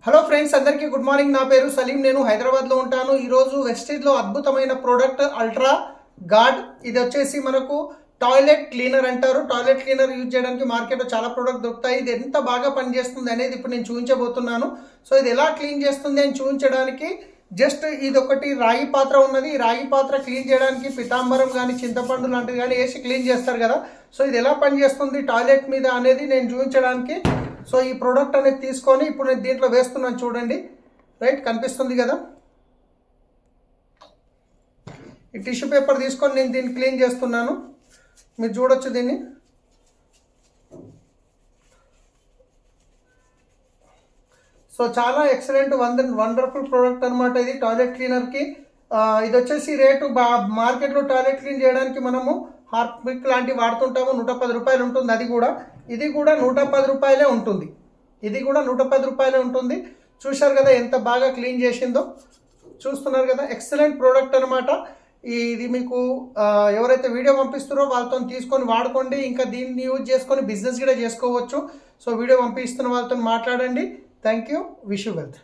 Hello friends, అందరికీ good morning. నా పేరు సలీం. నేను హైదరాబాద్లో ఉంటాను. ఈరోజు వెస్టేజ్లో అద్భుతమైన ప్రోడక్ట్ అల్ట్రా గార్డ్. ఇది వచ్చేసి మనకు టాయిలెట్ క్లీనర్ అంటారు. టాయిలెట్ క్లీనర్ యూజ్ చేయడానికి మార్కెట్లో చాలా ప్రోడక్ట్ దొరుకుతాయి. ఇది ఎంత బాగా పనిచేస్తుంది అనేది ఇప్పుడు నేను చూపించబోతున్నాను. సో ఇది ఎలా క్లీన్ చేస్తుంది అని చూపించడానికి జస్ట్ ఇది ఒకటి రాగి పాత్ర ఉన్నది. ఈ రాగి పాత్ర క్లీన్ చేయడానికి పితాంబరం కానీ చింతపండు లాంటివి కానీ వేసి క్లీన్ చేస్తారు కదా. సో ఇది ఎలా పనిచేస్తుంది టాయిలెట్ మీద అనేది నేను చూపించడానికి సో ఈ ప్రోడక్ట్ అనేది తీసుకొని ఇప్పుడు నేను దీంట్లో వేస్తున్నాను. చూడండి, రైట్, కనిపిస్తుంది కదా. ఈ టిష్యూ పేపర్ తీసుకొని నేను దీన్ని క్లీన్ చేస్తున్నాను. మీరు చూడొచ్చు దీన్ని. సో చాలా ఎక్సలెంట్ వండర్ఫుల్ ప్రోడక్ట్ అనమాట ఇది టాయిలెట్ క్లీనర్కి. ఇది వచ్చేసి రేటు మార్కెట్లో టాయిలెట్ క్లీన్ చేయడానికి మనము హార్పిక్ లాంటివి వాడుతుంటాము. 110 రూపాయలు ఉంటుంది. ఇది కూడా 110 రూపాయలే ఉంటుంది. ఇది కూడా 110 రూపాయలే ఉంటుంది. చూశారు కదా ఎంత బాగా క్లీన్ చేసిందో. చూస్తున్నారు కదా, ఎక్సలెంట్ ప్రోడక్ట్ అనమాట. ఇది మీకు ఎవరైతే వీడియో పంపిస్తారో వాళ్ళతో తీసుకొని వాడుకోండి. ఇంకా దీన్ని యూజ్ చేసుకొని బిజినెస్ కూడా చేసుకోవచ్చు. సో వీడియో పంపిస్తున్న వాళ్ళతో మాట్లాడండి. Thank you. Wish you wealth.